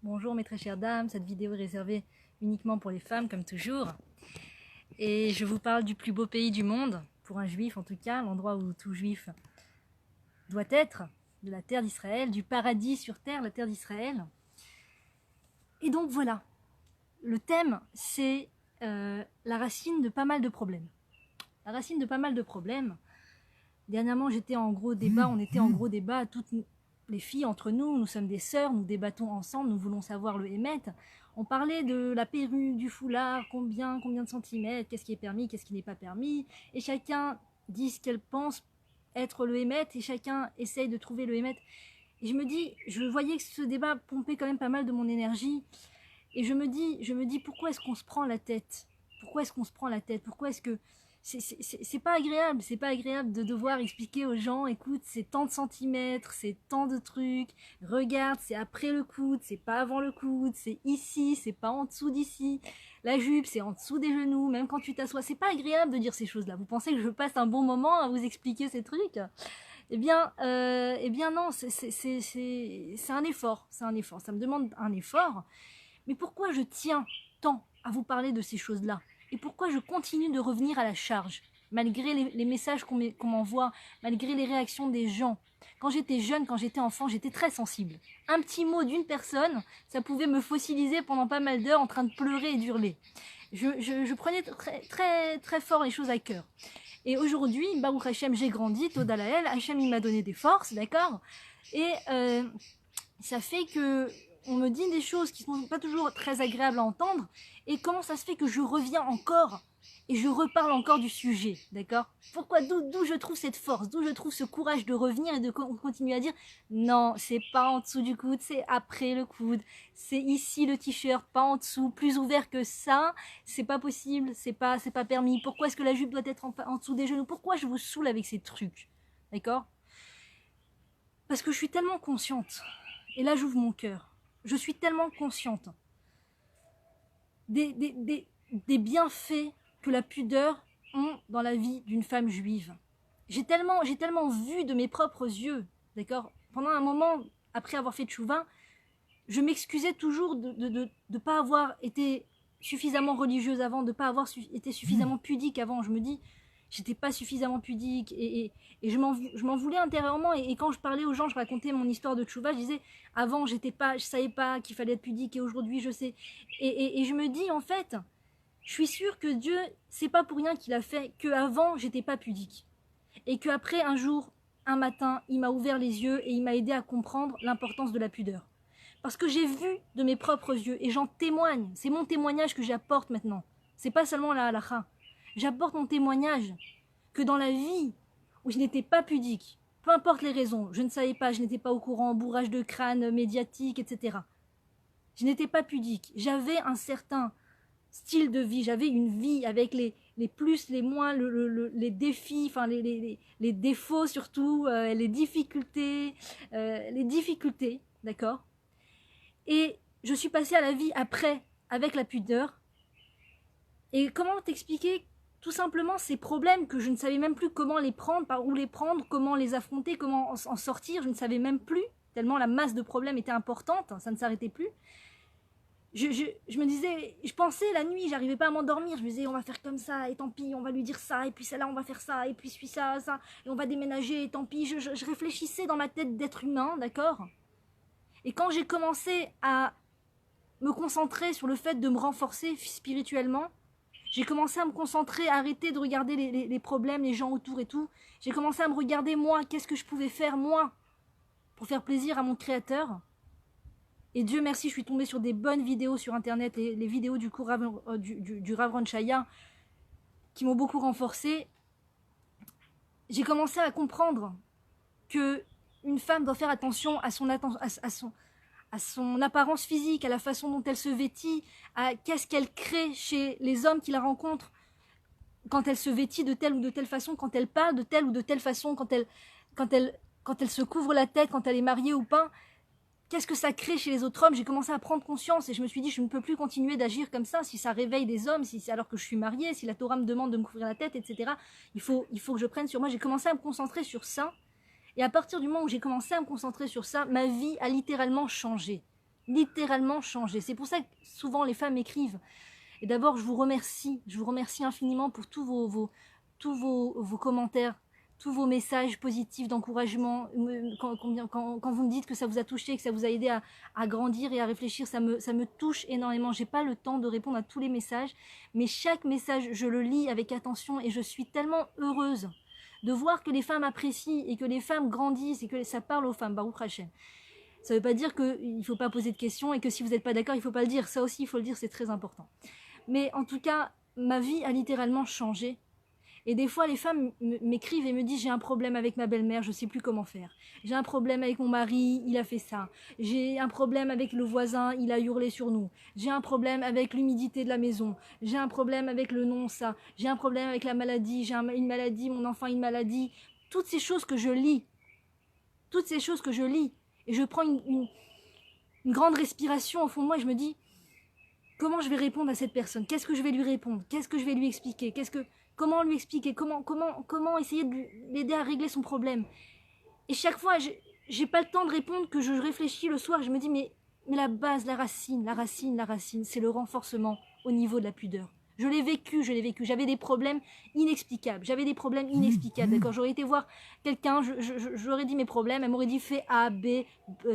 Bonjour mes très chères dames, cette vidéo est réservée uniquement pour les femmes comme toujours. Et je vous parle du plus beau pays du monde, pour un juif en tout cas, l'endroit où tout juif doit être, de la terre d'Israël, du paradis sur terre, la terre d'Israël. Et donc voilà, le thème c'est la racine de pas mal de problèmes. La racine de pas mal de problèmes. Dernièrement j'étais en gros débat, on était en gros débat, toutes les filles entre nous, nous sommes des sœurs, nous débattons ensemble, nous voulons savoir le Hémet. On parlait de la perruque, du foulard, combien de centimètres, qu'est-ce qui est permis, qu'est-ce qui n'est pas permis, et chacun dit ce qu'elle pense être le Hémet, et chacun essaye de trouver le Hémet. Et je me dis, je voyais que ce débat pompait quand même pas mal de mon énergie, et je me dis pourquoi est-ce qu'on se prend la tête? Pourquoi est-ce qu'on se prend la tête? Pourquoi est-ce que c'est pas agréable, c'est pas agréable de devoir expliquer aux gens, écoute, c'est tant de centimètres, c'est tant de trucs, regarde, c'est après le coude, c'est pas avant le coude, c'est ici, c'est pas en dessous d'ici, la jupe, c'est en dessous des genoux, même quand tu t'assois, c'est pas agréable de dire ces choses-là. Vous pensez que je passe un bon moment à vous expliquer ces trucs? Eh bien non, c'est un effort, ça me demande un effort. Mais pourquoi je tiens tant à vous parler de ces choses-là? Et pourquoi je continue de revenir à la charge, malgré les messages qu'on m'envoie, malgré les réactions des gens? Quand j'étais jeune, quand j'étais enfant, j'étais très sensible. Un petit mot d'une personne, ça pouvait me fossiliser pendant pas mal d'heures en train de pleurer et d'hurler. Je prenais très fort les choses à cœur. Et aujourd'hui, Baruch Hashem, j'ai grandi, Toda Lael, Hashem il m'a donné des forces, d'accord? Et ça fait que on me dit des choses qui sont pas toujours très agréables à entendre, et comment ça se fait que je reviens encore et je reparle encore du sujet, d'accord? Pourquoi, d'où je trouve cette force, d'où je trouve ce courage de revenir et de continuer à dire non, c'est pas en dessous du coude, c'est après le coude, c'est ici le t-shirt, pas en dessous, plus ouvert que ça, c'est pas possible, c'est pas permis. Pourquoi est-ce que la jupe doit être en dessous des genoux? Pourquoi je vous saoule avec ces trucs, d'accord? Parce que je suis tellement consciente, et là j'ouvre mon cœur, je suis tellement consciente des bienfaits que la pudeur ont dans la vie d'une femme juive. J'ai tellement vu de mes propres yeux, d'accord? Pendant un moment, après avoir fait tchouva, je m'excusais toujours de ne pas avoir été suffisamment religieuse avant, de ne pas avoir été suffisamment pudique avant. Je me dis, j'étais pas suffisamment pudique et je m'en voulais intérieurement. Et quand je parlais aux gens, je racontais mon histoire de tchouva, je disais, avant, je savais pas qu'il fallait être pudique et aujourd'hui, je sais. Et je me dis, en fait, je suis sûre que Dieu, c'est pas pour rien qu'il a fait qu'avant, j'étais pas pudique. Et qu'après, un jour, un matin, il m'a ouvert les yeux et il m'a aidé à comprendre l'importance de la pudeur. Parce que j'ai vu de mes propres yeux et j'en témoigne. C'est mon témoignage que j'apporte maintenant. C'est pas seulement la halakha. J'apporte mon témoignage que dans la vie où je n'étais pas pudique, peu importe les raisons, je ne savais pas, je n'étais pas au courant, bourrage de crâne, médiatique, etc. Je n'étais pas pudique. J'avais un certain style de vie, j'avais une vie avec les plus, les moins, les défis, enfin les défauts surtout, les difficultés, d'accord? Et je suis passée à la vie après, avec la pudeur. Et comment t'expliquer tout simplement ces problèmes que je ne savais même plus comment les prendre, par où les prendre, comment les affronter, comment en sortir, je ne savais même plus, tellement la masse de problèmes était importante, ça ne s'arrêtait plus. Je me disais, je pensais la nuit, j'arrivais pas à m'endormir, je me disais on va faire comme ça, et tant pis, on va lui dire ça, et puis celle-là on va faire ça, et puis ça, et on va déménager, et tant pis, je réfléchissais dans ma tête d'être humain, d'accord? Et quand j'ai commencé à me concentrer sur le fait de me renforcer spirituellement, j'ai commencé à me concentrer, à arrêter de regarder les problèmes, les gens autour et tout, j'ai commencé à me regarder moi, qu'est-ce que je pouvais faire moi, pour faire plaisir à mon créateur. Et Dieu merci, je suis tombée sur des bonnes vidéos sur internet, les vidéos du Rav Ron Shaya, qui m'ont beaucoup renforcée. J'ai commencé à comprendre que une femme doit faire attention à son apparence physique, à la façon dont elle se vêtit, à qu'est-ce qu'elle crée chez les hommes qui la rencontrent, quand elle se vêtit de telle ou de telle façon, quand elle parle de telle ou de telle façon, quand elle se couvre la tête, quand elle est mariée ou pas. Qu'est-ce que ça crée chez les autres hommes? J'ai commencé à prendre conscience et je me suis dit, je ne peux plus continuer d'agir comme ça, si ça réveille des hommes, alors que je suis mariée, si la Torah me demande de me couvrir la tête, etc. Il faut que je prenne sur moi. J'ai commencé à me concentrer sur ça. Et à partir du moment où j'ai commencé à me concentrer sur ça, ma vie a littéralement changé. littéralement changé. C'est pour ça que souvent les femmes écrivent. Et d'abord, je vous remercie infiniment pour tous vos commentaires, tous vos messages positifs d'encouragement, quand vous me dites que ça vous a touché, que ça vous a aidé à grandir et à réfléchir, ça me touche énormément. J'ai pas le temps de répondre à tous les messages, mais chaque message, je le lis avec attention et je suis tellement heureuse de voir que les femmes apprécient et que les femmes grandissent et que ça parle aux femmes, Baruch Hashem. Ça veut pas dire qu'il ne faut pas poser de questions et que si vous n'êtes pas d'accord, il faut pas le dire. Ça aussi, il faut le dire, c'est très important. Mais en tout cas, ma vie a littéralement changé. Et des fois, les femmes m'écrivent et me disent « J'ai un problème avec ma belle-mère, je ne sais plus comment faire. J'ai un problème avec mon mari, il a fait ça. J'ai un problème avec le voisin, il a hurlé sur nous. J'ai un problème avec l'humidité de la maison. J'ai un problème avec le non, ça. J'ai un problème avec la maladie. J'ai une maladie, mon enfant a une maladie. » Toutes ces choses que je lis. Toutes ces choses que je lis. Et je prends une grande respiration au fond de moi et je me dis « Comment je vais répondre à cette personne? Qu'est-ce que je vais lui répondre? Qu'est-ce que je vais lui expliquer? Comment lui expliquer, comment essayer de l'aider à régler son problème. » Et chaque fois, j'ai pas le temps de répondre, que je réfléchis le soir, je me dis, mais la base, la racine, c'est le renforcement au niveau de la pudeur. Je l'ai vécu, j'avais des problèmes inexplicables, d'accord. J'aurais été voir quelqu'un, j'aurais dit mes problèmes, elle m'aurait dit fais A, B,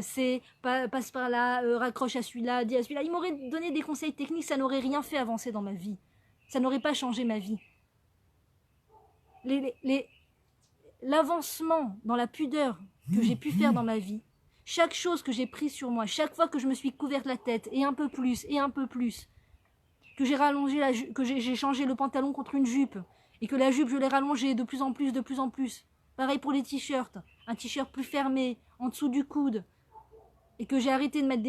C, passe par là, raccroche à celui-là, dis à celui-là. Il m'aurait donné des conseils techniques, ça n'aurait rien fait avancer dans ma vie. Ça n'aurait pas changé ma vie. L'avancement dans la pudeur que j'ai pu faire dans ma vie, chaque chose que j'ai prise sur moi, chaque fois que je me suis couverte la tête, et un peu plus, que j'ai rallongé que j'ai changé le pantalon contre une jupe, et que la jupe je l'ai rallongée de plus en plus. Pareil pour les t-shirts, un t-shirt plus fermé, en dessous du coude, et que j'ai arrêté de mettre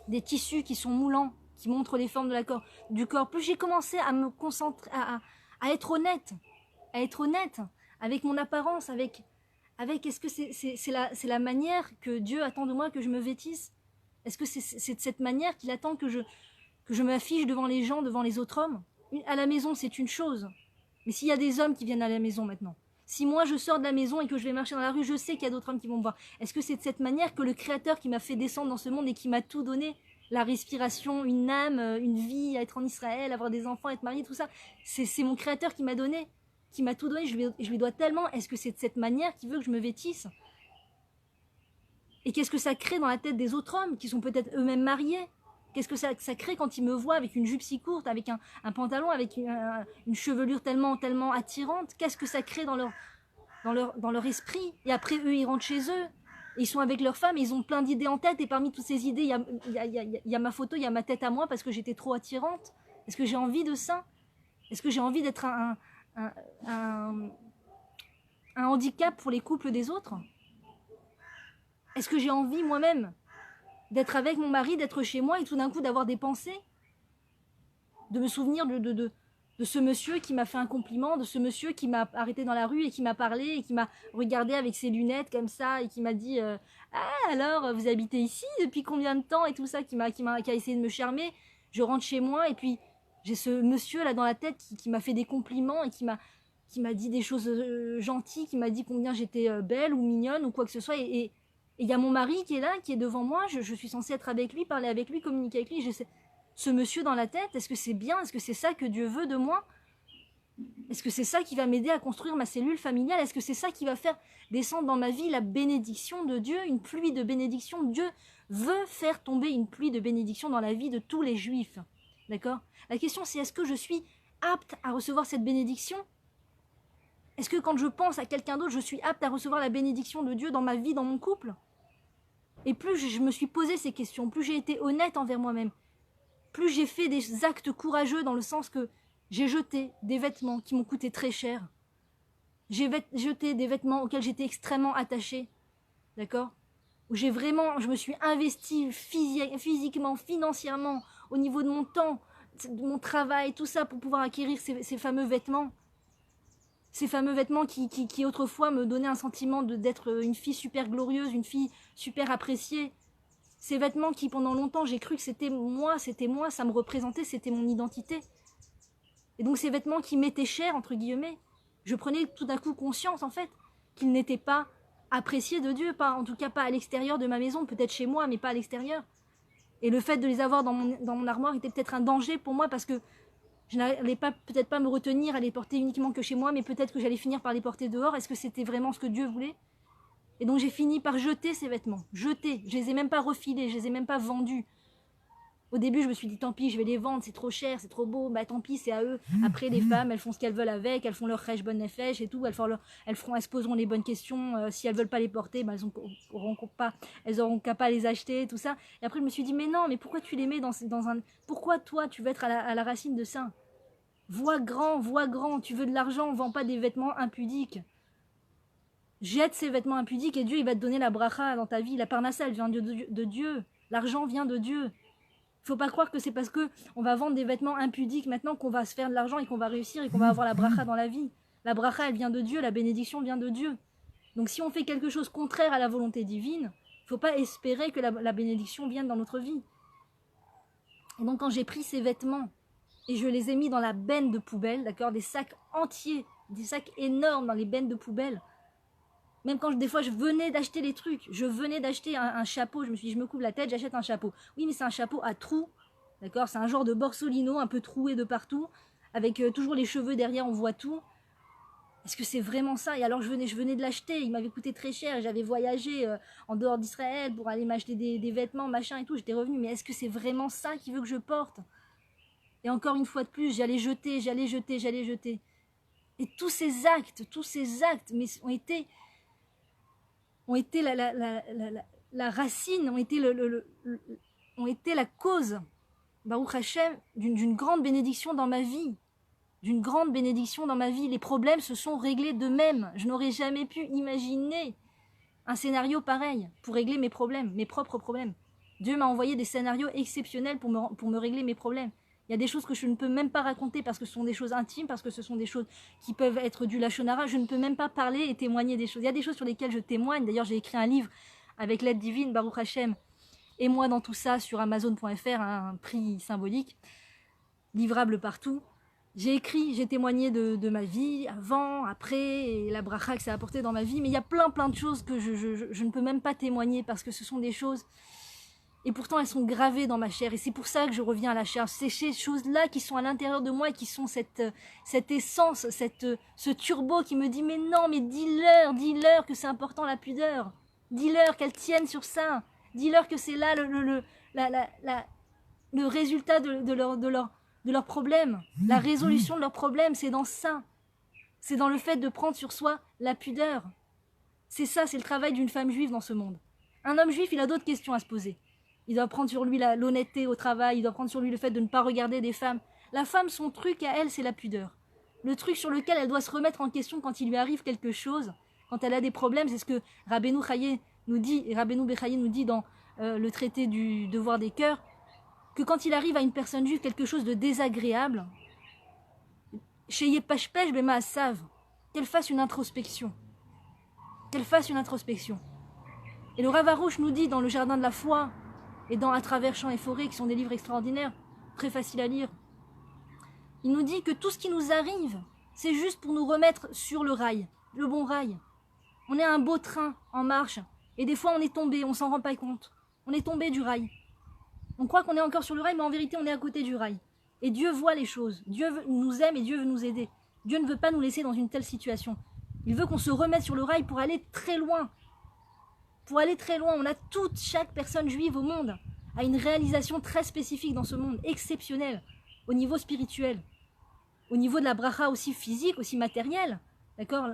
des tissus qui sont moulants, qui montrent les formes du corps, plus j'ai commencé à me concentrer, à être honnête avec mon apparence, avec est-ce que c'est la manière que Dieu attend de moi que je me vêtisse? Est-ce que c'est de cette manière qu'il attend que je m'affiche devant les gens, devant les autres hommes? À la maison, c'est une chose. Mais s'il y a des hommes qui viennent à la maison maintenant, si moi je sors de la maison et que je vais marcher dans la rue, je sais qu'il y a d'autres hommes qui vont me voir. Est-ce que c'est de cette manière que le Créateur qui m'a fait descendre dans ce monde et qui m'a tout donné, la respiration, une âme, une vie, être en Israël, avoir des enfants, être marié, tout ça, c'est mon Créateur qui m'a donné, qui m'a tout donné, je lui dois tellement. Est-ce que c'est de cette manière qu'il veut que je me vêtisse? Et qu'est-ce que ça crée dans la tête des autres hommes qui sont peut-être eux-mêmes mariés? Qu'est-ce que ça crée quand ils me voient avec une jupe si courte, avec un pantalon, avec une chevelure tellement attirante? Qu'est-ce que ça crée dans leur esprit? Et après, eux, ils rentrent chez eux. Ils sont avec leur femme, et ils ont plein d'idées en tête, et parmi toutes ces idées, il y a ma photo, il y a ma tête à moi parce que j'étais trop attirante. Est-ce que j'ai envie de ça? Est-ce que j'ai envie d'être un handicap pour les couples des autres? Est-ce que j'ai envie moi-même d'être avec mon mari, d'être chez moi et tout d'un coup d'avoir des pensées? De me souvenir de ce monsieur qui m'a fait un compliment, de ce monsieur qui m'a arrêté dans la rue et qui m'a parlé et qui m'a regardé avec ses lunettes comme ça et qui m'a dit ah alors vous habitez ici depuis combien de temps et tout ça, qui a essayé de me charmer. Je rentre chez moi et puis j'ai ce monsieur là dans la tête qui m'a fait des compliments et qui m'a dit des choses gentilles, qui m'a dit combien j'étais belle ou mignonne ou quoi que ce soit, et il y a mon mari qui est là, qui est devant moi, je suis censée être avec lui, parler avec lui, communiquer avec lui, je sais. Ce monsieur dans la tête, est-ce que c'est bien? Est-ce que c'est ça que Dieu veut de moi? Est-ce que c'est ça qui va m'aider à construire ma cellule familiale? Est-ce que c'est ça qui va faire descendre dans ma vie la bénédiction de Dieu, une pluie de bénédiction? Dieu veut faire tomber une pluie de bénédiction dans la vie de tous les Juifs. D'accord? La question c'est, est-ce que je suis apte à recevoir cette bénédiction? Est-ce que quand je pense à quelqu'un d'autre, je suis apte à recevoir la bénédiction de Dieu dans ma vie, dans mon couple? Et plus je me suis posé ces questions, plus j'ai été honnête envers moi-même, plus j'ai fait des actes courageux dans le sens que j'ai jeté des vêtements qui m'ont coûté très cher. J'ai jeté des vêtements auxquels j'étais extrêmement attachée. D'accord? Où je me suis investie physiquement, financièrement, au niveau de mon temps, de mon travail, tout ça pour pouvoir acquérir ces fameux vêtements. Ces fameux vêtements qui autrefois me donnaient un sentiment d'être une fille super glorieuse, une fille super appréciée. Ces vêtements qui, pendant longtemps, j'ai cru que c'était moi, ça me représentait, c'était mon identité. Et donc ces vêtements qui m'étaient chers, entre guillemets, je prenais tout d'un coup conscience, en fait, qu'ils n'étaient pas appréciées de Dieu, pas, en tout cas pas à l'extérieur de ma maison, peut-être chez moi, mais pas à l'extérieur. Et le fait de les avoir dans mon armoire était peut-être un danger pour moi parce que je n'allais peut-être pas me retenir à les porter uniquement que chez moi, mais peut-être que j'allais finir par les porter dehors. Est-ce que c'était vraiment ce que Dieu voulait? Et donc j'ai fini par jeter ces vêtements. Jeter. Je les ai même pas refilés, je les ai même pas vendus. Au début, je me suis dit, tant pis, je vais les vendre, c'est trop cher, c'est trop beau, bah tant pis, c'est à eux. Après, les femmes, elles font ce qu'elles veulent avec, elles font leur crèche bonne fèche et tout, elles se poseront les bonnes questions. Si elles veulent pas les porter, bah, elles auront qu'à pas les acheter, tout ça. Et après, je me suis dit, mais non, mais pourquoi tu les mets dans un... Pourquoi toi, tu veux être à la racine de ça? Vois grand, tu veux de l'argent, vends pas des vêtements impudiques. Jette ces vêtements impudiques et Dieu, il va te donner la bracha dans ta vie. La parnassa, elle vient de Dieu. L'argent vient de Dieu. Il faut pas croire que c'est parce que on va vendre des vêtements impudiques maintenant qu'on va se faire de l'argent et qu'on va réussir et qu'on va avoir la bracha dans la vie. La bracha, elle vient de Dieu, la bénédiction vient de Dieu. Donc si on fait quelque chose contraire à la volonté divine, il faut pas espérer que la bénédiction vienne dans notre vie. Et donc quand j'ai pris ces vêtements et je les ai mis dans la benne de poubelle, d'accord, des sacs entiers, des sacs énormes dans les bennes de poubelle. Même quand des fois je venais d'acheter les trucs, je venais d'acheter un chapeau, je me suis dit je me couvre la tête, j'achète un chapeau. Oui mais c'est un chapeau à trous, d'accord, c'est un genre de borsolino un peu troué de partout, avec toujours les cheveux derrière, on voit tout. Est-ce que c'est vraiment ça? Et alors je venais de l'acheter, il m'avait coûté très cher, j'avais voyagé en dehors d'Israël pour aller m'acheter des vêtements, machin et tout, j'étais revenue, mais est-ce que c'est vraiment ça qu'il veut que je porte? Et encore une fois de plus, j'allais jeter. Et tous ces actes, mais ont été la racine, ont été la cause, Baruch Hashem, d'une grande bénédiction dans ma vie. D'une grande bénédiction dans ma vie. Les problèmes se sont réglés d'eux-mêmes. Je n'aurais jamais pu imaginer un scénario pareil pour régler mes problèmes, mes propres problèmes. Dieu m'a envoyé des scénarios exceptionnels pour me régler mes problèmes. Il y a des choses que je ne peux même pas raconter parce que ce sont des choses intimes, parce que ce sont des choses qui peuvent être du lachonara. Je ne peux même pas parler et témoigner des choses. Il y a des choses sur lesquelles je témoigne. D'ailleurs, j'ai écrit un livre avec l'aide divine, Baruch Hashem, et moi dans tout ça sur Amazon.fr, un prix symbolique, livrable partout. J'ai témoigné de ma vie, avant, après, et la bracha que ça a apporté dans ma vie. Mais il y a plein de choses que je ne peux même pas témoigner parce que ce sont des choses... Et pourtant, elles sont gravées dans ma chair. Et c'est pour ça que je reviens à la chair. C'est ces choses-là qui sont à l'intérieur de moi et qui sont cette essence, ce turbo qui me dit « Mais non, mais dis-leur que c'est important la pudeur. Dis-leur qu'elles tiennent sur ça. Dis-leur que c'est là le résultat de leurs problèmes. La résolution de leurs problèmes, c'est dans ça. C'est dans le fait de prendre sur soi la pudeur. C'est ça, c'est le travail d'une femme juive dans ce monde. Un homme juif, il a d'autres questions à se poser. Il doit prendre sur lui l'honnêteté au travail, il doit prendre sur lui le fait de ne pas regarder des femmes. La femme, son truc à elle, c'est la pudeur. Le truc sur lequel elle doit se remettre en question quand il lui arrive quelque chose, quand elle a des problèmes, c'est ce que Rabbeinu Bechaye nous dit dans le traité du devoir des cœurs, que quand il arrive à une personne juive quelque chose de désagréable, Sheye Pashpesh Bema Asav, qu'elle fasse une introspection. Et le Rav Arush nous dit dans le Jardin de la foi, et dans À travers champs et forêts, qui sont des livres extraordinaires, très faciles à lire, il nous dit que tout ce qui nous arrive, c'est juste pour nous remettre sur le rail, le bon rail. On est un beau train en marche, et des fois on est tombé, on s'en rend pas compte. On est tombé du rail. On croit qu'on est encore sur le rail, mais en vérité on est à côté du rail. Et Dieu voit les choses. Dieu nous aime et Dieu veut nous aider. Dieu ne veut pas nous laisser dans une telle situation. Il veut qu'on se remette sur le rail pour aller très loin. On a chaque personne juive au monde a une réalisation très spécifique dans ce monde, exceptionnelle, au niveau spirituel, au niveau de la bracha aussi physique, aussi matérielle, d'accord?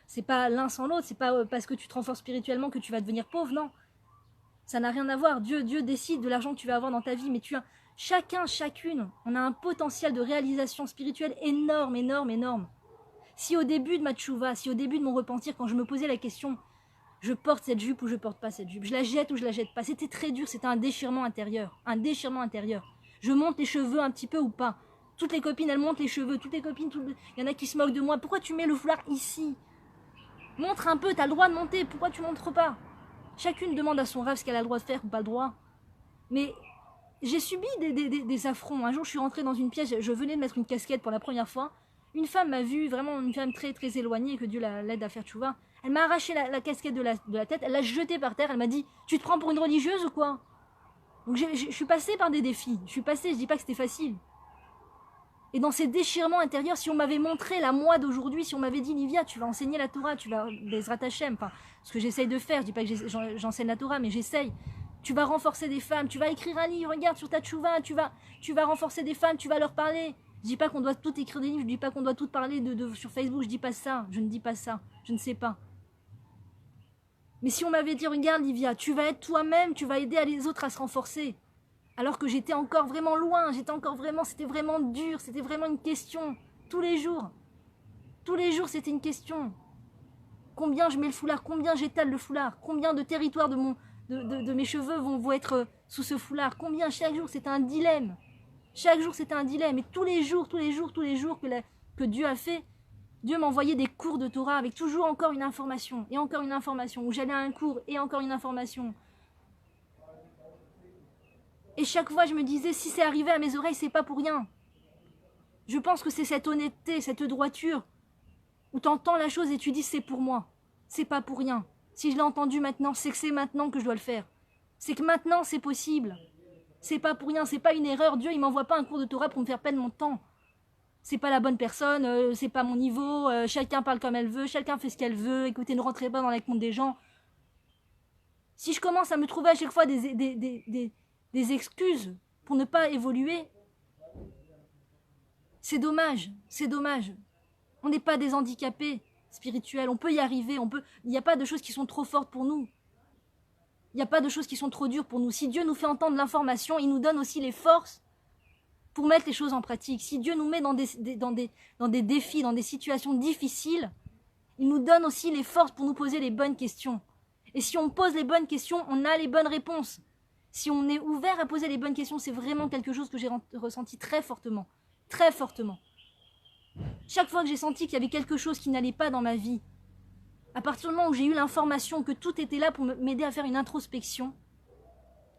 C'est pas l'un sans l'autre, c'est pas parce que tu te renforces spirituellement que tu vas devenir pauvre, non. Ça n'a rien à voir. Dieu décide de l'argent que tu vas avoir dans ta vie, mais chacune, on a un potentiel de réalisation spirituelle énorme. Si au début de ma tchouva, si au début de mon repentir, quand je me posais la question, je porte cette jupe ou je porte pas cette jupe, je la jette ou je la jette pas, c'était très dur, c'était un déchirement intérieur. Je monte les cheveux un petit peu ou pas. Toutes les copines, elles montent les cheveux, il y en a qui se moquent de moi. Pourquoi tu mets le foulard ici? Montre un peu, t'as le droit de monter, pourquoi tu montres pas? Chacune demande à son rêve ce qu'elle a le droit de faire ou pas le droit. Mais j'ai subi des affronts. Un jour, je suis rentrée dans une pièce, je venais de mettre une casquette pour la première fois. Une femme m'a vue, vraiment une femme très très éloignée, que Dieu l'aide à faire tchouva. Elle m'a arraché la casquette de la tête, elle l'a jetée par terre, elle m'a dit « Tu te prends pour une religieuse ou quoi ?» Donc je suis passée par des défis, je dis pas que c'était facile. Et dans ces déchirements intérieurs, si on m'avait montré la moi d'aujourd'hui, si on m'avait dit « Livia, tu vas enseigner la Torah, tu vas Bezrat Hashem », enfin, ce que j'essaye de faire, je dis pas que j'enseigne la Torah, mais j'essaye. Tu vas renforcer des femmes, tu vas écrire un livre, regarde sur ta tchouva, tu vas renforcer des femmes, tu vas leur parler. Je dis pas qu'on doit tout écrire des livres, je dis pas qu'on doit tout parler sur Facebook, je dis pas ça, je ne dis pas ça, je ne sais pas. Mais si on m'avait dit, regarde Livia, tu vas être toi-même, tu vas aider les autres à se renforcer. Alors que j'étais encore vraiment loin, c'était vraiment dur, c'était vraiment une question. Tous les jours c'était une question. Combien je mets le foulard, combien j'étale le foulard, combien de territoires de mes cheveux vont être sous ce foulard, combien chaque jour c'était un dilemme. Chaque jour c'était un dilemme. Et tous les jours que Dieu a fait, Dieu m'envoyait des cours de Torah avec toujours encore une information, et encore une information, où j'allais à un cours et encore une information. Et chaque fois je me disais, si c'est arrivé à mes oreilles, c'est pas pour rien. Je pense que c'est cette honnêteté, cette droiture, où tu entends la chose et tu dis c'est pour moi. C'est pas pour rien. Si je l'ai entendu maintenant, c'est que c'est maintenant que je dois le faire. C'est que maintenant c'est possible. C'est pas pour rien, c'est pas une erreur. Dieu il m'envoie pas un cours de Torah pour me faire perdre mon temps. C'est pas la bonne personne, c'est pas mon niveau, chacun parle comme elle veut, chacun fait ce qu'elle veut, écoutez, ne rentrez pas dans les comptes des gens. Si je commence à me trouver à chaque fois des excuses pour ne pas évoluer, c'est dommage, c'est dommage. On n'est pas des handicapés spirituels, on peut y arriver, il n'y a pas de choses qui sont trop fortes pour nous. Il n'y a pas de choses qui sont trop dures pour nous. Si Dieu nous fait entendre l'information, il nous donne aussi les forces pour mettre les choses en pratique. Si Dieu nous met dans des défis, dans des situations difficiles, il nous donne aussi les forces pour nous poser les bonnes questions. Et si on pose les bonnes questions, on a les bonnes réponses. Si on est ouvert à poser les bonnes questions, c'est vraiment quelque chose que j'ai ressenti très fortement. Très fortement. Chaque fois que j'ai senti qu'il y avait quelque chose qui n'allait pas dans ma vie, à partir du moment où j'ai eu l'information que tout était là pour m'aider à faire une introspection,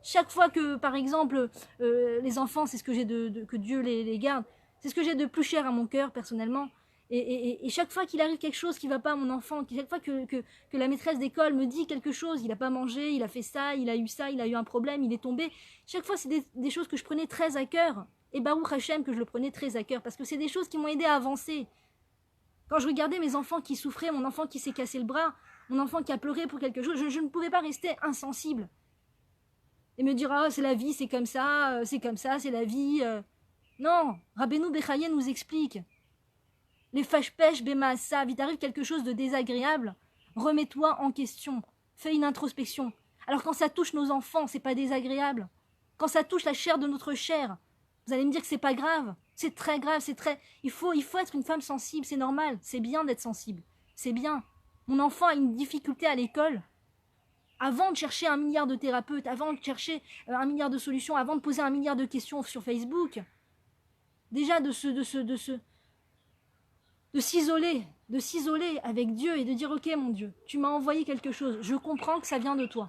chaque fois que, par exemple, les enfants, c'est ce que j'ai que Dieu les garde, c'est ce que j'ai de plus cher à mon cœur, personnellement. Et chaque fois qu'il arrive quelque chose qui ne va pas à mon enfant, chaque fois que la maîtresse d'école me dit quelque chose, il n'a pas mangé, il a fait ça, il a eu un problème, il est tombé, chaque fois, c'est des choses que je prenais très à cœur. Et Baruch Hashem, que je le prenais très à cœur, parce que c'est des choses qui m'ont aidé à avancer. Quand je regardais mes enfants qui souffraient, mon enfant qui s'est cassé le bras, mon enfant qui a pleuré pour quelque chose, je ne pouvais pas rester insensible. Et me dire, ah, c'est la vie, c'est comme ça, c'est la vie. Non, Rabbeinu Bechaye nous explique. Les fâche-pêche, bémaassa, vite arrive quelque chose de désagréable, remets-toi en question, fais une introspection. Alors quand ça touche nos enfants, c'est pas désagréable. Quand ça touche la chair de notre chair, vous allez me dire que c'est pas grave. C'est très grave, il faut être une femme sensible, c'est normal, c'est bien d'être sensible. C'est bien. Mon enfant a une difficulté à l'école. Avant de chercher 1 milliard de thérapeutes, avant de chercher 1 milliard de solutions, avant de poser 1 milliard de questions sur Facebook, déjà de s'isoler avec Dieu et de dire ok mon Dieu, tu m'as envoyé quelque chose, je comprends que ça vient de toi,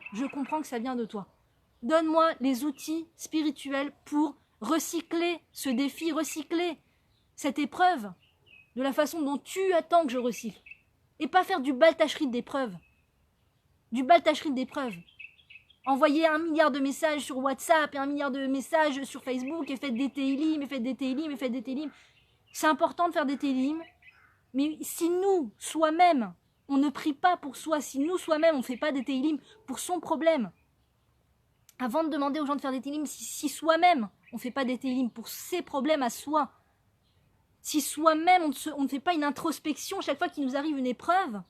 Donne-moi les outils spirituels pour recycler ce défi, recycler cette épreuve de la façon dont tu attends que je recycle. Et pas faire du baltachrit d'épreuves. Envoyer 1 milliard de messages sur WhatsApp et 1 milliard de messages sur Facebook et faites des télim. C'est important de faire des télim, mais si nous, soi-même, on ne prie pas pour soi, si nous, soi-même, on ne fait pas des télim pour son problème, avant de demander aux gens de faire des télim, si soi-même, on ne fait pas des télim pour ses problèmes à soi, si soi-même, on ne fait pas une introspection chaque fois qu'il nous arrive une épreuve,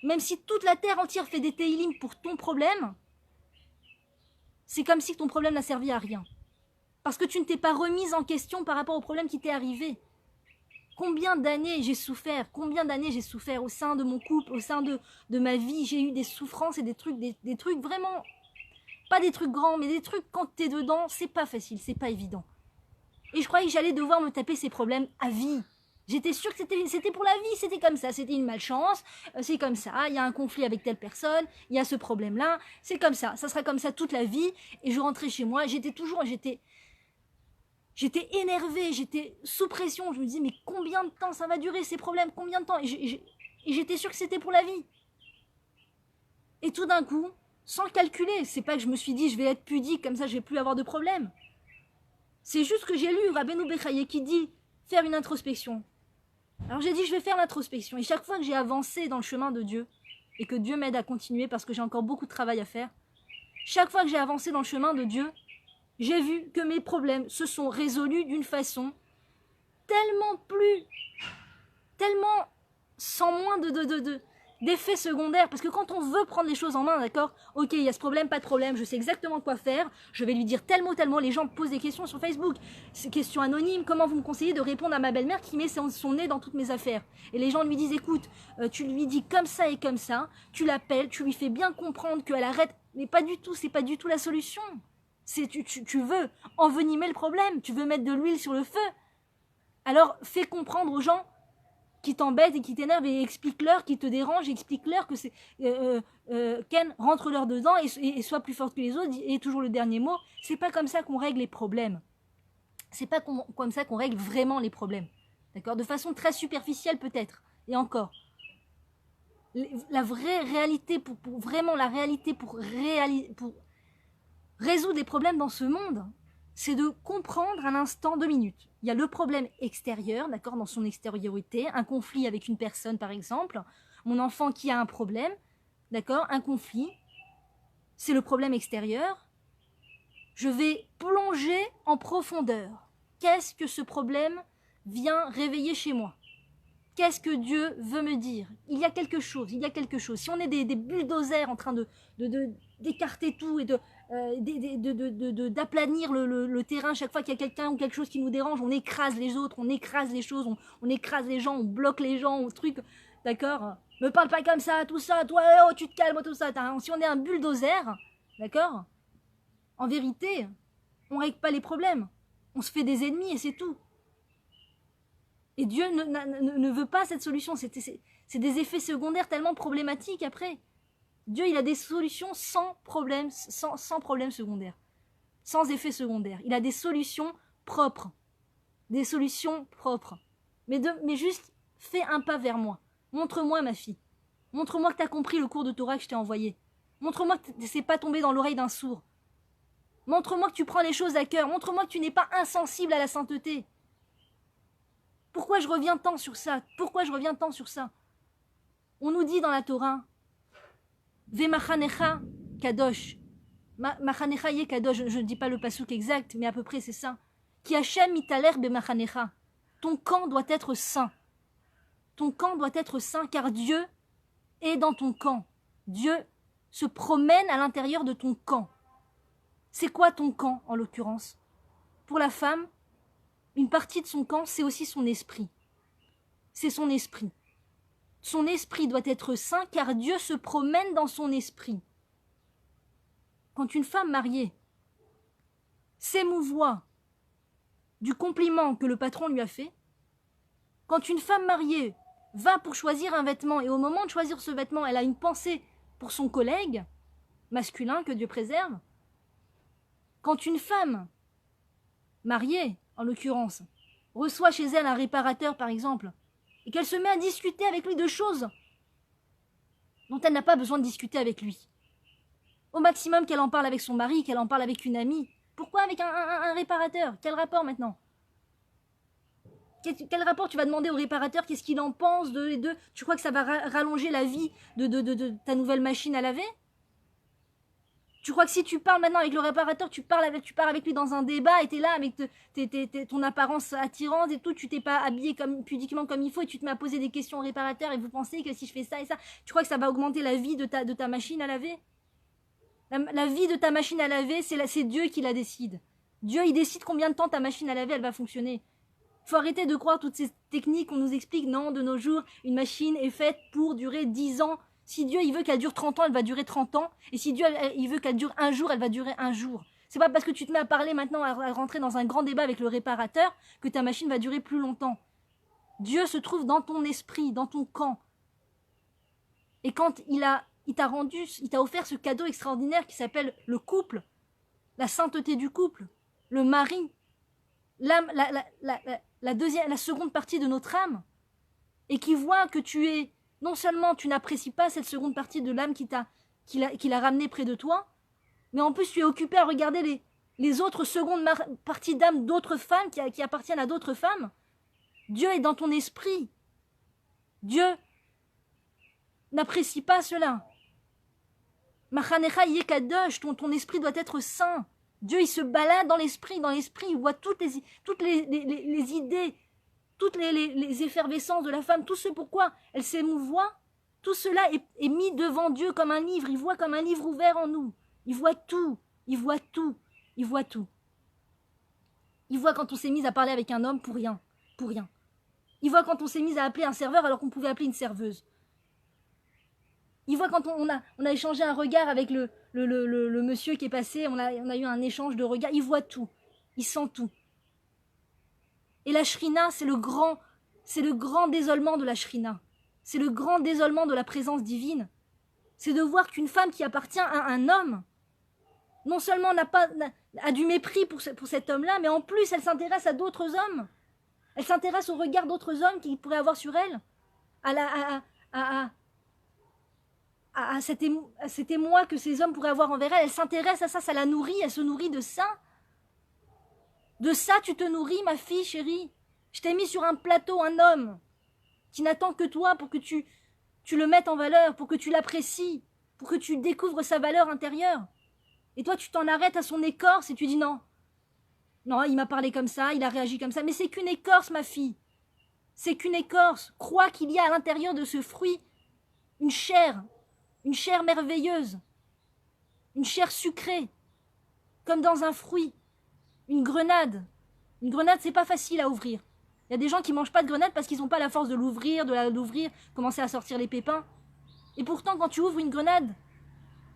même si toute la terre entière fait des télim pour ton problème, c'est comme si ton problème n'a servi à rien. Parce que tu ne t'es pas remise en question par rapport au problème qui t'est arrivé. Combien d'années j'ai souffert au sein de mon couple, au sein de ma vie, j'ai eu des souffrances et des trucs vraiment, pas des trucs grands, mais des trucs quand t'es dedans, c'est pas facile, c'est pas évident. Et je croyais que j'allais devoir me taper ces problèmes à vie. J'étais sûre que c'était pour la vie, c'était comme ça, c'était une malchance, c'est comme ça, il y a un conflit avec telle personne, il y a ce problème-là, c'est comme ça sera comme ça toute la vie. Et je rentrais chez moi, j'étais énervée, j'étais sous pression, je me disais mais combien de temps ça va durer ces problèmes, combien de temps, et j'étais sûre que c'était pour la vie. Et tout d'un coup, sans calculer, c'est pas que je me suis dit je vais être pudique, comme ça je vais plus avoir de problème. C'est juste que j'ai lu Rabbeinu Bechaye qui dit faire une introspection. Alors j'ai dit je vais faire l'introspection. Et chaque fois que j'ai avancé dans le chemin de Dieu, et que Dieu m'aide à continuer parce que j'ai encore beaucoup de travail à faire, chaque fois que j'ai avancé dans le chemin de Dieu, j'ai vu que mes problèmes se sont résolus d'une façon tellement sans moins d'effets secondaires. Parce que quand on veut prendre les choses en main, d'accord, ok, il y a ce problème, pas de problème, je sais exactement quoi faire, je vais lui dire tel mot, les gens me posent des questions sur Facebook, ces questions anonymes, comment vous me conseillez de répondre à ma belle-mère qui met son nez dans toutes mes affaires. Et les gens lui disent, écoute, tu lui dis comme ça et comme ça, tu l'appelles, tu lui fais bien comprendre qu'elle arrête, mais pas du tout, c'est pas du tout la solution. Tu veux envenimer le problème, tu veux mettre de l'huile sur le feu. Alors fais comprendre aux gens qui t'embêtent et qui t'énervent et explique-leur, qui te dérangent, explique-leur que c'est Ken, rentre-leur dedans et sois plus forte que les autres et toujours le dernier mot. C'est pas comme ça qu'on règle les problèmes. C'est pas comme ça qu'on règle vraiment les problèmes. D'accord? De façon très superficielle peut-être. Et encore. La vraie réalité, pour résoudre des problèmes dans ce monde, c'est de comprendre un instant, 2 minutes. Il y a le problème extérieur, d'accord, dans son extériorité, un conflit avec une personne par exemple, mon enfant qui a un problème, d'accord, un conflit, c'est le problème extérieur. Je vais plonger en profondeur. Qu'est-ce que ce problème vient réveiller chez moi? Qu'est-ce que Dieu veut me dire? Il y a quelque chose. Si on est des bulldozers en train d'écarter tout et d'aplanir le terrain chaque fois qu'il y a quelqu'un ou quelque chose qui nous dérange, on écrase les autres, on écrase les choses, on écrase les gens, on bloque les gens, on truc, d'accord? Me parle pas comme ça, tout ça, toi, oh, tu te calmes, tout ça. Si on est un bulldozer, d'accord? En vérité, on règle pas les problèmes. On se fait des ennemis et c'est tout. Et Dieu ne veut pas cette solution. C'est des effets secondaires tellement problématiques après. Dieu, il a des solutions sans problème secondaire. Sans effet secondaire. Il a des solutions propres. Des solutions propres. Mais juste, fais un pas vers moi. Montre-moi, ma fille. Montre-moi que tu as compris le cours de Torah que je t'ai envoyé. Montre-moi que c'est pas tombé dans l'oreille d'un sourd. Montre-moi que tu prends les choses à cœur. Montre-moi que tu n'es pas insensible à la sainteté. Pourquoi je reviens tant sur ça? On nous dit dans la Torah, Vemachanecha kadosh. Machanecha ye kadosh, je ne dis pas le passouk exact, mais à peu près c'est ça. Ki Hashem mitaler bemachanecha. Ton camp doit être saint. Ton camp doit être saint car Dieu est dans ton camp. Dieu se promène à l'intérieur de ton camp. C'est quoi ton camp en l'occurrence? Pour la femme, une partie de son camp, c'est aussi son esprit. C'est son esprit. Son esprit doit être saint car Dieu se promène dans son esprit. Quand une femme mariée s'émouvoit du compliment que le patron lui a fait, quand une femme mariée va pour choisir un vêtement et au moment de choisir ce vêtement, elle a une pensée pour son collègue masculin, que Dieu préserve, quand une femme mariée, en l'occurrence, reçoit chez elle un réparateur, par exemple, et qu'elle se met à discuter avec lui de choses dont elle n'a pas besoin de discuter avec lui. Au maximum qu'elle en parle avec son mari, qu'elle en parle avec une amie. Pourquoi avec un réparateur? Quel rapport maintenant? Quel rapport tu vas demander au réparateur? Qu'est-ce qu'il en pense de Tu crois que ça va rallonger la vie de ta nouvelle machine à laver? Tu crois que si tu parles maintenant avec le réparateur, tu pars avec lui dans un débat et t'es là avec ton apparence attirante et tout, tu t'es pas habillé pudiquement comme il faut et tu te mets à poser des questions au réparateur et vous pensez que si je fais ça et ça, tu crois que ça va augmenter la vie de ta machine à laver? La vie de ta machine à laver, c'est Dieu qui la décide. Dieu, il décide combien de temps ta machine à laver, elle va fonctionner. Faut arrêter de croire toutes ces techniques qu'on nous explique. Non, de nos jours, une machine est faite pour durer 10 ans. Si Dieu il veut qu'elle dure 30 ans, elle va durer 30 ans. Et si Dieu il veut qu'elle dure un jour, elle va durer un jour. C'est pas parce que tu te mets à parler maintenant, à rentrer dans un grand débat avec le réparateur, que ta machine va durer plus longtemps. Dieu se trouve dans ton esprit, dans ton camp. Et quand il t'a offert ce cadeau extraordinaire qui s'appelle le couple, la sainteté du couple, le mari, l'âme, la seconde partie de notre âme, et qui voit que non seulement tu n'apprécies pas cette seconde partie de l'âme qui t'a qui l'a ramené près de toi, mais en plus tu es occupé à regarder les autres secondes parties d'âme d'autres femmes qui appartiennent à d'autres femmes. Dieu est dans ton esprit. Dieu n'apprécie pas cela. Machanecha yekadosh, ton esprit doit être saint. Dieu, il se balade dans l'esprit, il voit toutes les idées, toutes les effervescences de la femme, tout ce pourquoi elle s'émouvoit, tout cela est mis devant Dieu comme un livre, il voit comme un livre ouvert en nous, il voit tout, il voit tout, il voit tout. Il voit quand on s'est mis à parler avec un homme pour rien, pour rien. Il voit quand on s'est mis à appeler un serveur alors qu'on pouvait appeler une serveuse. Il voit quand on a échangé un regard avec le monsieur qui est passé, on a eu un échange de regards, il voit tout, il sent tout. Et la shrina, c'est le grand désolement de la shrina. C'est le grand désolement de la présence divine. C'est de voir qu'une femme qui appartient à un homme, non seulement a du mépris pour cet homme-là, mais en plus elle s'intéresse à d'autres hommes. Elle s'intéresse au regard d'autres hommes qu'il pourrait avoir sur elle, à cet émoi que ces hommes pourraient avoir envers elle. Elle s'intéresse à ça, ça la nourrit, elle se nourrit de ça. De ça tu te nourris, ma fille chérie. Je t'ai mis sur un plateau un homme qui n'attend que toi pour que tu le mettes en valeur, pour que tu l'apprécies, pour que tu découvres sa valeur intérieure. Et toi tu t'en arrêtes à son écorce et tu dis non. Non, il m'a parlé comme ça, il a réagi comme ça, mais c'est qu'une écorce, ma fille. C'est qu'une écorce. Crois qu'il y a à l'intérieur de ce fruit une chair merveilleuse, une chair sucrée, comme dans un fruit, une grenade. Une grenade, c'est pas facile à ouvrir. Il y a des gens qui mangent pas de grenade parce qu'ils n'ont pas la force de l'ouvrir, commencer à sortir les pépins. Et pourtant, quand tu ouvres une grenade,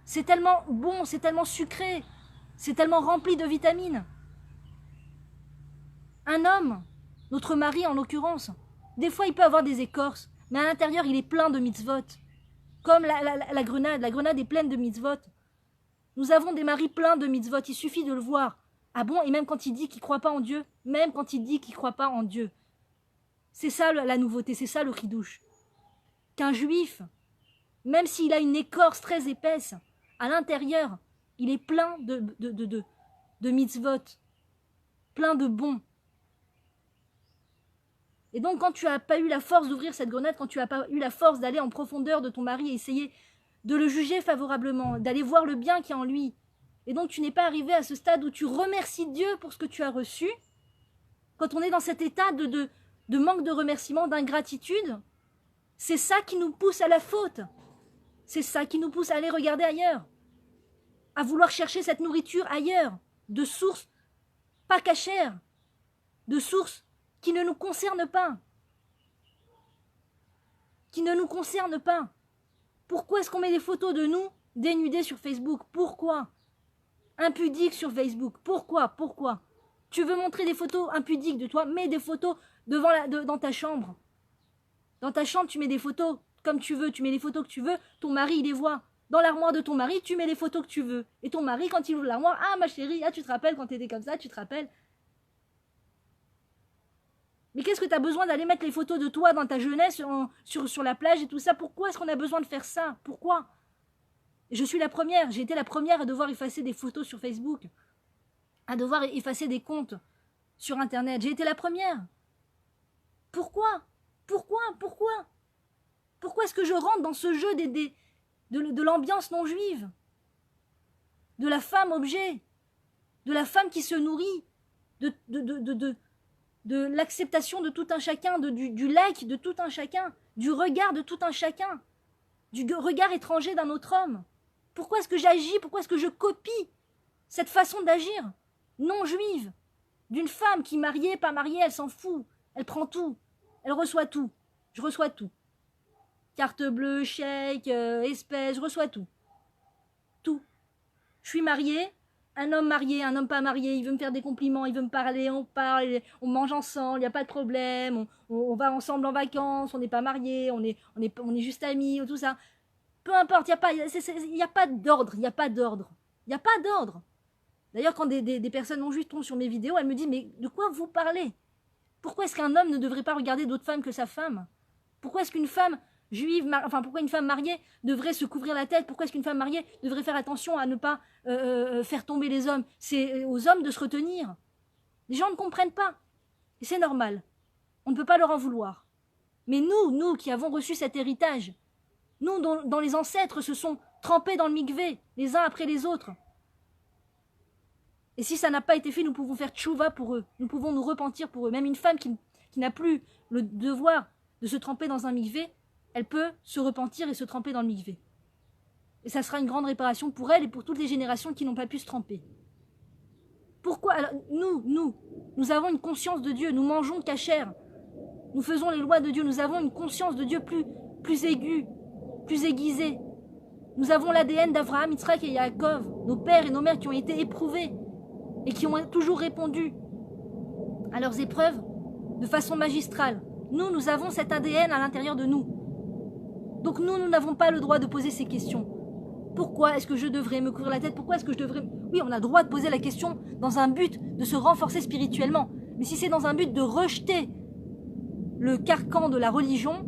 c'est tellement bon, c'est tellement sucré, c'est tellement rempli de vitamines. Un homme, notre mari en l'occurrence, des fois il peut avoir des écorces, mais à l'intérieur il est plein de mitzvot. Comme la grenade est pleine de mitzvot. Nous avons des maris pleins de mitzvot, il suffit de le voir. Ah bon, et même quand il dit qu'il ne croit pas en Dieu, c'est ça la nouveauté, c'est ça le chidouche. Qu'un juif, même s'il a une écorce très épaisse, à l'intérieur, il est plein de mitzvot, plein de bons. Et donc quand tu n'as pas eu la force d'ouvrir cette grenade, quand tu n'as pas eu la force d'aller en profondeur de ton mari et essayer de le juger favorablement, d'aller voir le bien qu'il y a en lui, et donc tu n'es pas arrivé à ce stade où tu remercies Dieu pour ce que tu as reçu, quand on est dans cet état de manque de remerciement, d'ingratitude, c'est ça qui nous pousse à la faute. C'est ça qui nous pousse à aller regarder ailleurs, à vouloir chercher cette nourriture ailleurs, de sources pas cachères, de sources qui ne nous concernent pas. Qui ne nous concernent pas. Pourquoi est-ce qu'on met des photos de nous dénudés sur Facebook? Pourquoi? Impudiques sur Facebook. Pourquoi? Tu veux montrer des photos impudiques de toi? Mets des photos dans ta chambre. Dans ta chambre, tu mets des photos comme tu veux. Tu mets les photos que tu veux. Ton mari, il les voit. Dans l'armoire de ton mari, tu mets les photos que tu veux. Et ton mari, quand il ouvre l'armoire, ah ma chérie, ah tu te rappelles quand t'étais comme ça, tu te rappelles? Mais qu'est-ce que tu as besoin d'aller mettre les photos de toi dans ta jeunesse sur la plage et tout ça? Pourquoi est-ce qu'on a besoin de faire ça? Pourquoi? Je suis la première, j'ai été la première à devoir effacer des photos sur Facebook, à devoir effacer des comptes sur Internet. J'ai été la première. Pourquoi? Pourquoi est-ce que je rentre dans ce jeu de l'ambiance non juive? De la femme objet? De la femme qui se nourrit de l'acceptation de tout un chacun, du like de tout un chacun, du regard de tout un chacun, du regard étranger d'un autre homme. Pourquoi est-ce que j'agis? Pourquoi est-ce que je copie cette façon d'agir non juive d'une femme qui, mariée, pas mariée, elle s'en fout, elle prend tout, elle reçoit tout, je reçois tout. Carte bleue, chèque, espèce, je reçois tout. Tout. Je suis mariée, un homme marié, un homme pas marié, il veut me faire des compliments, il veut me parler, on parle, on mange ensemble, il n'y a pas de problème, on va ensemble en vacances, on n'est pas mariés, on est juste amis, tout ça. Peu importe, il n'y a pas d'ordre, il n'y a pas d'ordre. Il n'y a pas d'ordre. D'ailleurs, quand des personnes non juives tombent sur mes vidéos, elles me disent, mais de quoi vous parlez? Pourquoi est-ce qu'un homme ne devrait pas regarder d'autres femmes que sa femme? Pourquoi est-ce qu'une femme juive, enfin pourquoi une femme mariée devrait se couvrir la tête, pourquoi est-ce qu'une femme mariée devrait faire attention à ne pas faire tomber les hommes. C'est aux hommes de se retenir. Les gens ne comprennent pas. Et c'est normal. On ne peut pas leur en vouloir. Mais nous qui avons reçu cet héritage, nous dont les ancêtres se sont trempés dans le mikvé, les uns après les autres. Et si ça n'a pas été fait, nous pouvons faire tchouva pour eux. Nous pouvons nous repentir pour eux. Même une femme qui n'a plus le devoir de se tremper dans un mikvé, elle peut se repentir et se tremper dans le mikvé. Et ça sera une grande réparation pour elle et pour toutes les générations qui n'ont pas pu se tremper. Pourquoi? Alors, nous avons une conscience de Dieu, nous mangeons cachère, nous faisons les lois de Dieu, nous avons une conscience de Dieu plus aiguë, plus aiguisée. Nous avons l'ADN d'Abraham, Yitzhak et Yaakov, nos pères et nos mères qui ont été éprouvés et qui ont toujours répondu à leurs épreuves de façon magistrale. Nous avons cet ADN à l'intérieur de nous. Donc nous n'avons pas le droit de poser ces questions. Pourquoi est-ce que je devrais me couvrir la tête? Pourquoi est-ce que je devrais... Oui, on a le droit de poser la question dans un but de se renforcer spirituellement. Mais si c'est dans un but de rejeter le carcan de la religion,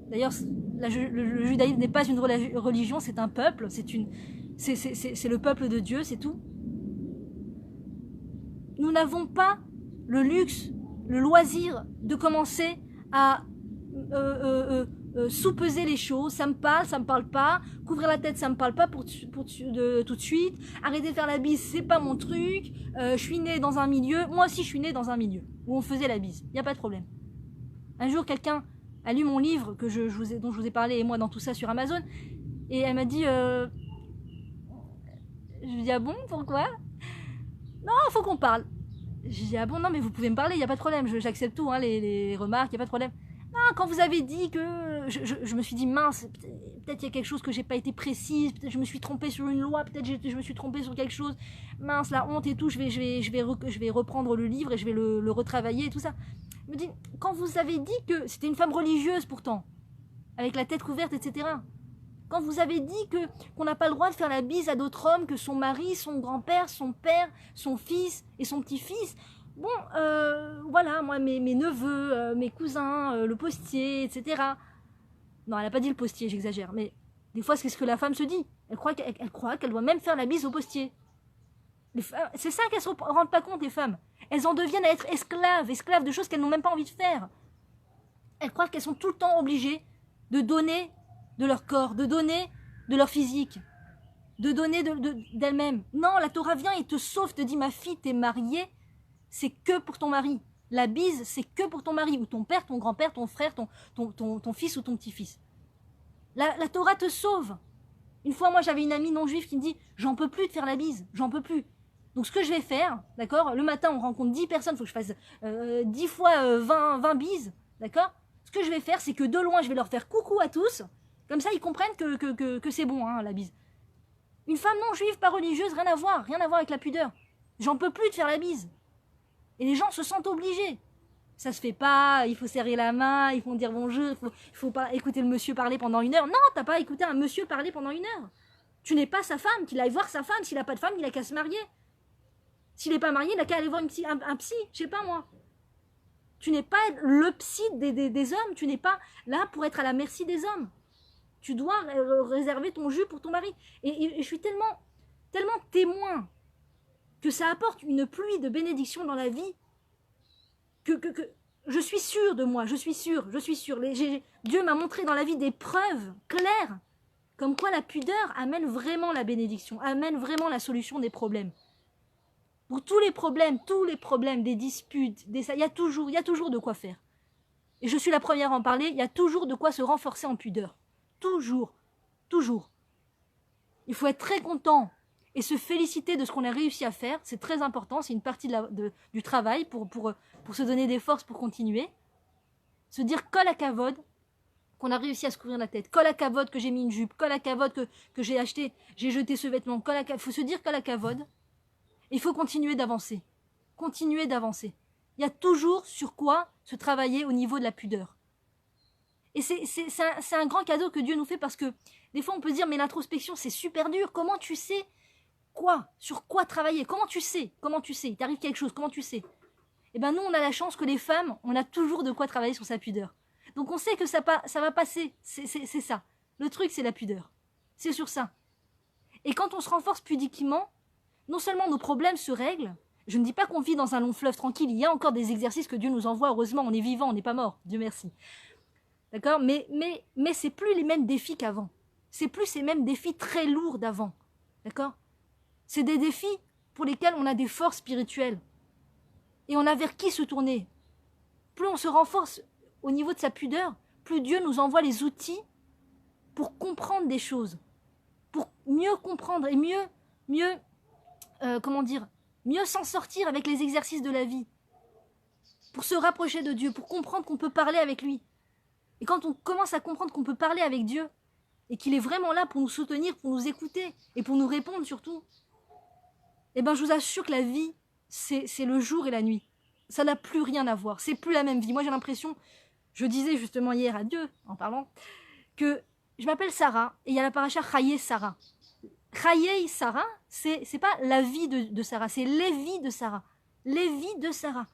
d'ailleurs, le judaïsme n'est pas une religion, c'est un peuple, c'est le peuple de Dieu, c'est tout. Nous n'avons pas le luxe, le loisir de commencer à sous-peser les choses. Ça me parle pas. Couvrir la tête, ça me parle pas tout de suite. Arrêter de faire la bise, c'est pas mon truc. Je suis née dans un milieu, moi aussi je suis née dans un milieu où on faisait la bise. Il y a pas de problème. Un jour, quelqu'un a lu mon livre dont je vous ai parlé, et moi dans tout ça sur Amazon, et elle m'a dit, je lui dis ah bon, pourquoi? Non, faut qu'on parle. J'ai dit ah bon, non mais vous pouvez me parler, il y a pas de problème, j'accepte tout, hein, les remarques, il y a pas de problème. Non, quand vous avez dit que je me suis dit mince, peut-être il y a quelque chose que j'ai pas été précise, peut-être je me suis trompée sur une loi, peut-être je me suis trompée sur quelque chose, mince la honte et tout, je vais reprendre le livre et je vais le retravailler et tout ça. Elle me dit, quand vous avez dit que c'était une femme religieuse pourtant, avec la tête couverte, etc. Quand vous avez dit qu'on n'a pas le droit de faire la bise à d'autres hommes que son mari, son grand-père, son père, son fils et son petit-fils, bon, voilà, moi, mes neveux, mes cousins, le postier, etc. Non, elle n'a pas dit le postier, j'exagère, mais des fois, c'est ce que la femme se dit. Elle croit qu'elle doit même faire la bise au postier. C'est ça qu'elles ne se rendent pas compte, les femmes. Elles en deviennent à être esclaves de choses qu'elles n'ont même pas envie de faire. Elles croient qu'elles sont tout le temps obligées de donner de leur corps, de donner de leur physique, de donner d'elles-mêmes. Non, la Torah vient et te sauve, te dit, ma fille, t'es mariée, c'est que pour ton mari. La bise, c'est que pour ton mari, ou ton père, ton grand-père, ton frère, ton fils ou ton petit-fils. La Torah te sauve. Une fois, moi, j'avais une amie non-juive qui me dit, j'en peux plus de faire la bise, j'en peux plus. Donc, ce que je vais faire, d'accord, le matin, on rencontre 10 personnes, il faut que je fasse 10 fois 20 bises, d'accord. Ce que je vais faire, c'est que de loin, je vais leur faire coucou à tous, comme ça, ils comprennent que c'est bon, hein, la bise. Une femme non-juive, pas religieuse, rien à voir avec la pudeur. J'en peux plus de faire la bise. Et les gens se sentent obligés. Ça se fait pas, il faut serrer la main, il faut dire bonjour, il faut pas écouter le monsieur parler pendant 1 heure. Non, t'as pas écouté un monsieur parler pendant 1 heure. Tu n'es pas sa femme, qu'il aille voir sa femme. S'il n'a pas de femme, il a qu'à se marier. S'il n'est pas marié, il n'a qu'à aller voir un psy, je sais pas moi. Tu n'es pas le psy des hommes, tu n'es pas là pour être à la merci des hommes. Tu dois réserver ton jus pour ton mari. Et je suis tellement témoin que ça apporte une pluie de bénédictions dans la vie que je suis sûre de moi, je suis sûre. Dieu m'a montré dans la vie des preuves claires comme quoi la pudeur amène vraiment la bénédiction, amène vraiment la solution des problèmes. Pour tous les problèmes, des disputes, il y a toujours de quoi faire. Et je suis la première à en parler, il y a toujours de quoi se renforcer en pudeur. Toujours. Il faut être très content et se féliciter de ce qu'on a réussi à faire. C'est très important, c'est une partie du travail pour se donner des forces pour continuer. Se dire kol hakavod, qu'on a réussi à se couvrir la tête. Kol hakavod que j'ai mis une jupe, kol hakavod que j'ai acheté, j'ai jeté ce vêtement. Il faut se dire kol hakavod. Il faut continuer d'avancer. Il y a toujours sur quoi se travailler au niveau de la pudeur. Et c'est un grand cadeau que Dieu nous fait parce que des fois on peut se dire mais l'introspection c'est super dur. Comment tu sais quoi? Sur quoi travailler? Comment tu sais? Il t'arrive quelque chose, comment tu sais? Eh bien nous on a la chance que les femmes, on a toujours de quoi travailler sur sa pudeur. Donc on sait que ça va passer, c'est ça. Le truc, c'est la pudeur. C'est sur ça. Et quand on se renforce pudiquement, non seulement nos problèmes se règlent, je ne dis pas qu'on vit dans un long fleuve tranquille, il y a encore des exercices que Dieu nous envoie, heureusement, on est vivant, on n'est pas mort, Dieu merci. D'accord, mais c'est plus les mêmes défis qu'avant. C'est plus ces mêmes défis très lourds d'avant. D'accord? C'est des défis pour lesquels on a des forces spirituelles. Et on a vers qui se tourner. Plus on se renforce au niveau de sa pudeur, plus Dieu nous envoie les outils pour comprendre des choses. Pour mieux comprendre et mieux s'en sortir avec les exercices de la vie. Pour se rapprocher de Dieu, pour comprendre qu'on peut parler avec lui. Et quand on commence à comprendre qu'on peut parler avec Dieu, et qu'il est vraiment là pour nous soutenir, pour nous écouter, et pour nous répondre surtout, eh ben je vous assure que la vie, c'est le jour et la nuit. Ça n'a plus rien à voir, c'est plus la même vie. Moi j'ai l'impression, je disais justement hier à Dieu, en parlant, que je m'appelle Sarah, et il y a la paracha Chayei Sarah. Chayei Sarah, c'est pas la vie de Sarah, c'est les vies de Sarah. Les vies de Sarah.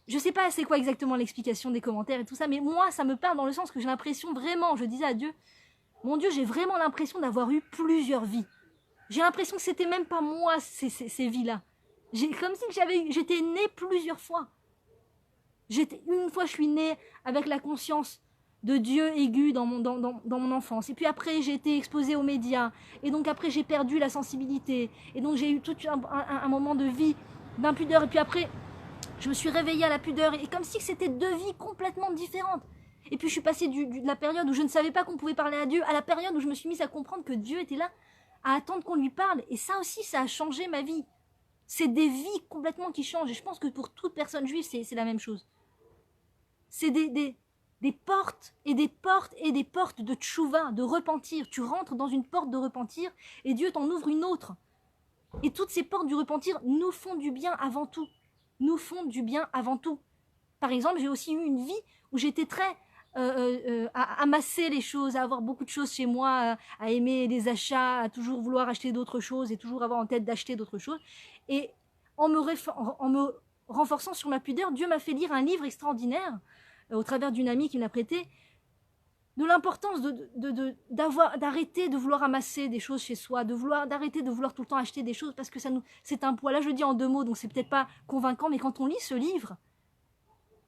Je sais pas c'est quoi exactement l'explication des commentaires et tout ça, mais moi ça me parle dans le sens que j'ai l'impression vraiment, je disais à Dieu, mon Dieu, j'ai vraiment l'impression d'avoir eu plusieurs vies. J'ai l'impression que c'était même pas moi ces vies-là. Comme si j'étais née plusieurs fois. Une fois je suis née avec la conscience de Dieu aigu dans mon enfance. Et puis après j'ai été exposée aux médias. Et donc après j'ai perdu la sensibilité. Et donc j'ai eu tout un moment de vie d'impudeur. Et puis après je me suis réveillée à la pudeur. Et comme si c'était deux vies complètement différentes. Et puis je suis passée de la période où je ne savais pas qu'on pouvait parler à Dieu à la période où je me suis mise à comprendre que Dieu était là à attendre qu'on lui parle. Et ça aussi, ça a changé ma vie. C'est des vies complètement qui changent. Et je pense que pour toute personne juive, c'est la même chose. C'est des portes et des portes et des portes de tchouva, de repentir. Tu rentres dans une porte de repentir et Dieu t'en ouvre une autre. Et toutes ces portes du repentir nous font du bien avant tout. Nous font du bien avant tout. Par exemple, j'ai aussi eu une vie où j'étais très... à amasser les choses, à avoir beaucoup de choses chez moi, à aimer les achats, à toujours vouloir acheter d'autres choses et toujours avoir en tête d'acheter d'autres choses. Et en me renforçant sur ma pudeur, Dieu m'a fait lire un livre extraordinaire au travers d'une amie qui me l'a prêté, de l'importance d'arrêter de vouloir amasser des choses chez soi, d'arrêter de vouloir tout le temps acheter des choses parce que c'est un poids. Là, je le dis en 2 mots, donc c'est peut-être pas convaincant, mais quand on lit ce livre,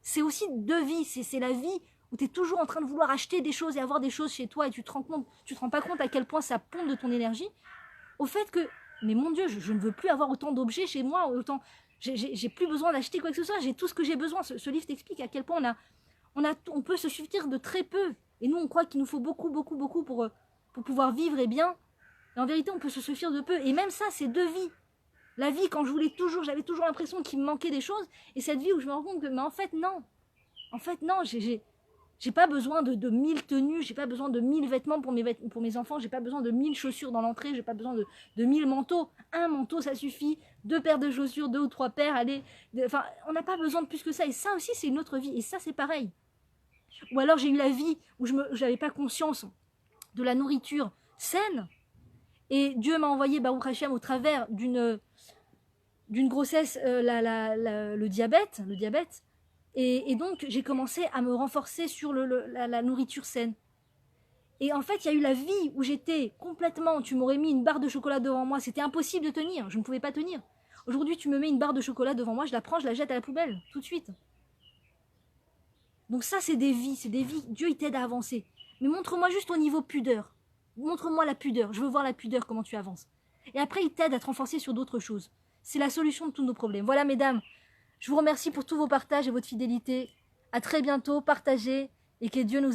c'est aussi 2 vies, c'est la vie où tu es toujours en train de vouloir acheter des choses et avoir des choses chez toi et tu te rends pas compte à quel point ça pompe de ton énergie, au fait que, mais mon Dieu, je ne veux plus avoir autant d'objets chez moi, j'ai plus besoin d'acheter quoi que ce soit, j'ai tout ce que j'ai besoin. Ce livre t'explique à quel point on peut se suffire de très peu. Et nous, on croit qu'il nous faut beaucoup, beaucoup, beaucoup pour pouvoir vivre et bien. Et en vérité, on peut se suffire de peu. Et même ça, c'est 2 vies. La vie, quand j'avais toujours l'impression qu'il me manquait des choses. Et cette vie où je me rends compte que, mais en fait, non. En fait, non, j'ai pas besoin de 1000 tenues, j'ai pas besoin de 1000 vêtements pour mes enfants, j'ai pas besoin de 1000 chaussures dans l'entrée, j'ai pas besoin de 1000 manteaux. Un manteau, ça suffit. 2 paires de chaussures, 2 ou 3 paires, allez. Enfin, on n'a pas besoin de plus que ça. Et ça aussi, c'est une autre vie. Et ça, c'est pareil. Ou alors, j'ai eu la vie où j'avais pas conscience de la nourriture saine. Et Dieu m'a envoyé, Baruch Hashem, au travers d'une grossesse, le diabète. Et donc, j'ai commencé à me renforcer sur la nourriture saine. Et en fait, il y a eu la vie où j'étais complètement... Tu m'aurais mis une barre de chocolat devant moi, c'était impossible de tenir, je ne pouvais pas tenir. Aujourd'hui, tu me mets une barre de chocolat devant moi, je la prends, je la jette à la poubelle, tout de suite. Donc ça, c'est des vies. Dieu, il t'aide à avancer. Mais montre-moi juste au niveau pudeur. Montre-moi la pudeur, je veux voir la pudeur, comment tu avances. Et après, il t'aide à te renforcer sur d'autres choses. C'est la solution de tous nos problèmes. Voilà, mesdames. Je vous remercie pour tous vos partages et votre fidélité. À très bientôt, partagez et que Dieu nous